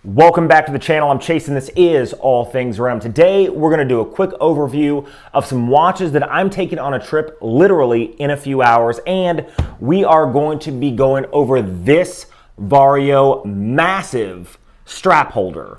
Welcome back to the channel. I'm Chase and this is All Things Ram. Today we're going to do a quick overview of some watches that I'm taking on a trip literally in a few hours, and we are going to be going over this Vario massive strap holder.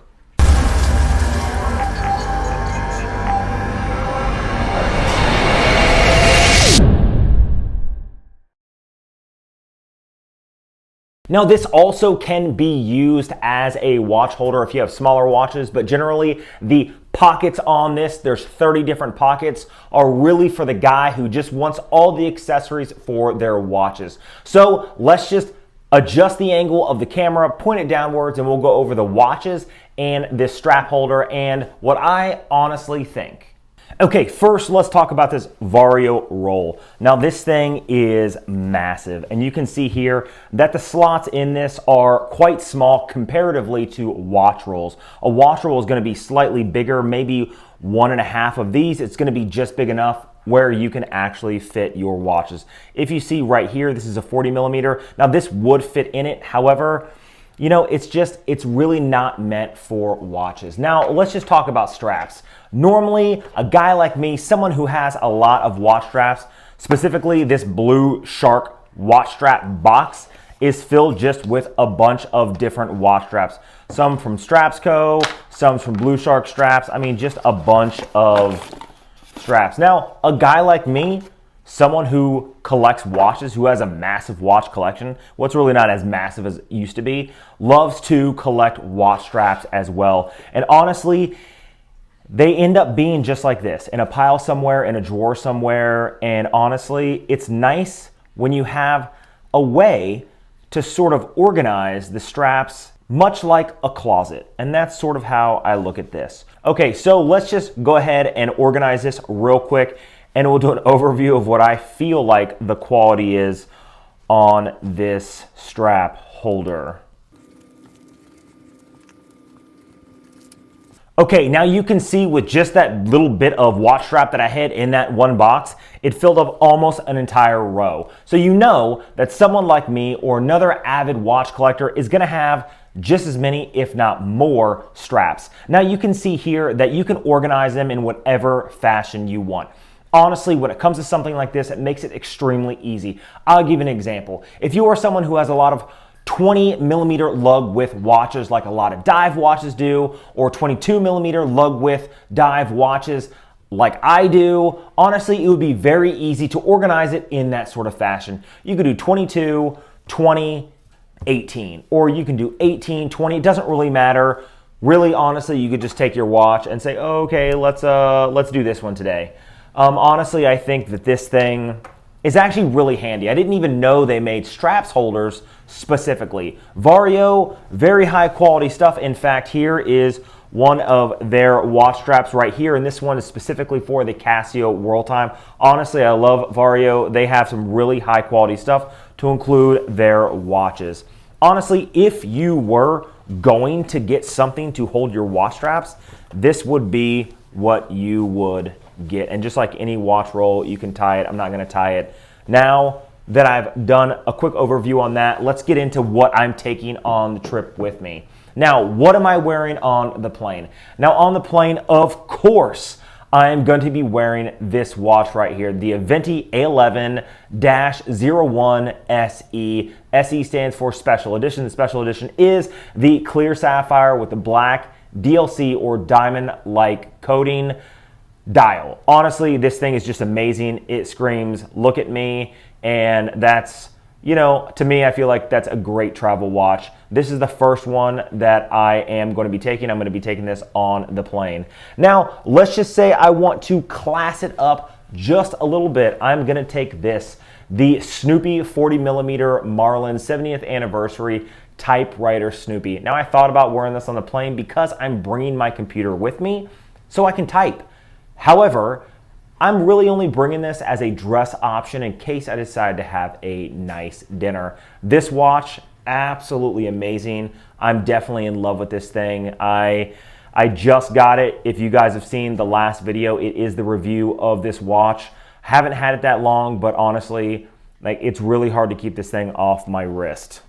Now, this also can be used as a watch holder if you have smaller watches, but generally the pockets on this, there's 30 different pockets, are really for the guy who just wants all the accessories for their watches. So let's just adjust the angle of the camera, point it downwards, and we'll go over the watches and this strap holder and what I honestly think. Okay, first let's talk about this Vario roll. Now this thing is massive, and you can see here that the slots in this are quite small comparatively to watch rolls. A watch roll is going to be slightly bigger, maybe 1.5 of these. It's going to be just big enough where you can actually fit your watches. If you see right here, this is a 40 millimeter. Now this would fit in it. However, you know, it's really not meant for watches. Now, let's just talk about straps. Normally, a guy like me, someone who has a lot of watch straps, specifically this blue Shark watch strap box, is filled just with a bunch of different watch straps. Some from Strapsco, some from Blue Shark straps. I mean, just a bunch of straps. Now, a guy like me, someone who collects watches, who has a massive watch collection, what's really not as massive as it used to be, loves to collect watch straps as well. And honestly, they end up being just like this, in a pile somewhere, in a drawer somewhere. And honestly, it's nice when you have a way to sort of organize the straps much like a closet. And that's sort of how I look at this. Okay, so let's just go ahead and organize this real quick, and we'll do an overview of what I feel like the quality is on this strap holder. Okay, now you can see with just that little bit of watch strap that I had in that one box, it filled up almost an entire row. So you know that someone like me or another avid watch collector is gonna have just as many, if not more, straps. Now you can see here that you can organize them in whatever fashion you want. Honestly, when it comes to something like this, it makes it extremely easy. I'll give you an example. If you are someone who has a lot of 20 millimeter lug width watches, like a lot of dive watches do, or 22 millimeter lug width dive watches like I do, honestly, it would be very easy to organize it in that sort of fashion. You could do 22, 20, 18, or you can do 18, 20, it doesn't really matter. Really, honestly, you could just take your watch and say, oh, okay, let's do this one today. Honestly, I think that this thing is actually really handy. I didn't even know they made straps holders specifically. Vario, very high quality stuff. In fact, here is one of their watch straps right here, and this one is specifically for the Casio World Time. Honestly, I love Vario. They have some really high quality stuff to include their watches. Honestly, if you were going to get something to hold your watch straps, this would be what you would get. And just like any watch roll, you can tie it. I'm not going to tie it. Now that I've done a quick overview on that, let's get into what I'm taking on the trip with me. Now, what am I wearing on the plane? Now, on the plane, of course, I am going to be wearing this watch right here, the Aventi A11-01 SE. SE stands for Special Edition. The Special Edition is the clear sapphire with the black DLC or diamond-like coating dial. Honestly, this thing is just amazing. It screams, look at me, and that's, you know, to me, I feel like that's a great travel watch. This is the first one that I am going to be taking. I'm going to be taking this on the plane. Now, let's just say I want to class it up just a little bit. I'm going to take this, the Snoopy 40 millimeter Marlin 70th anniversary typewriter Snoopy. Now, I thought about wearing this on the plane because I'm bringing my computer with me so I can type. However, I'm really only bringing this as a dress option in case I decide to have a nice dinner. This watch, absolutely amazing. I'm definitely in love with this thing. I just got it. If you guys have seen the last video, it is the review of this watch. Haven't had it that long, but honestly, like, it's really hard to keep this thing off my wrist.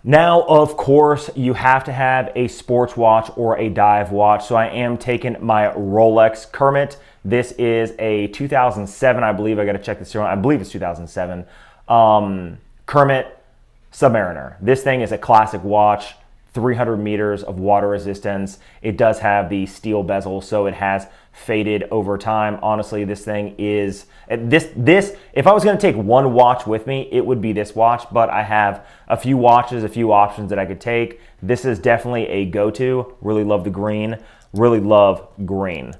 Now, of course, you have to have a sports watch or a dive watch. So I am taking my Rolex Kermit. This is a 2007, I believe. I got to check this here. I believe it's 2007. Kermit Submariner. This thing is a classic watch. 300 meters of water resistance. It does have the steel bezel, so it has faded over time. Honestly, this thing is this. If I was going to take one watch with me, it would be this watch. But I have a few watches, a few options that I could take. This is definitely a go-to. Really love the green. Really love green.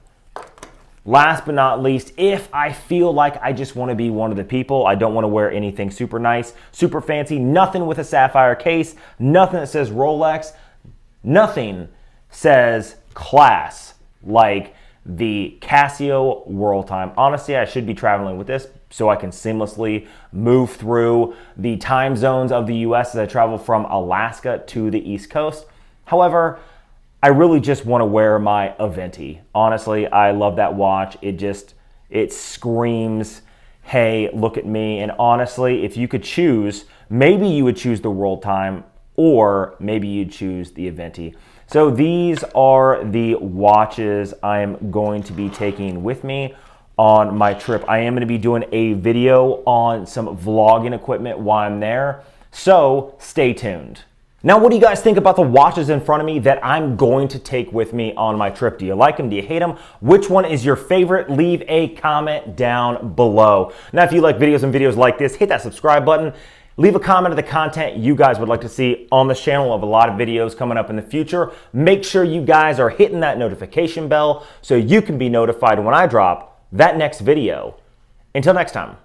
Last but not least, if I feel like I just want to be one of the people, I don't want to wear anything super nice, super fancy, nothing with a sapphire case, nothing that says Rolex, nothing says class like the Casio World Time. Honestly, I should be traveling with this so I can seamlessly move through the time zones of the US as I travel from Alaska to the East Coast. However, I really just want to wear my Aventi. Honestly, I love that watch. It screams, hey, look at me. And honestly, if you could choose, maybe you would choose the World Time or maybe you'd choose the Aventi. So these are the watches I am going to be taking with me on my trip. I am going to be doing a video on some vlogging equipment while I'm there. So stay tuned. Now, what do you guys think about the watches in front of me that I'm going to take with me on my trip? Do you like them? Do you hate them? Which one is your favorite? Leave a comment down below. Now, if you like videos like this, hit that subscribe button. Leave a comment of the content you guys would like to see on this channel. We'll have a lot of videos coming up in the future. Make sure you guys are hitting that notification bell so you can be notified when I drop that next video. Until next time.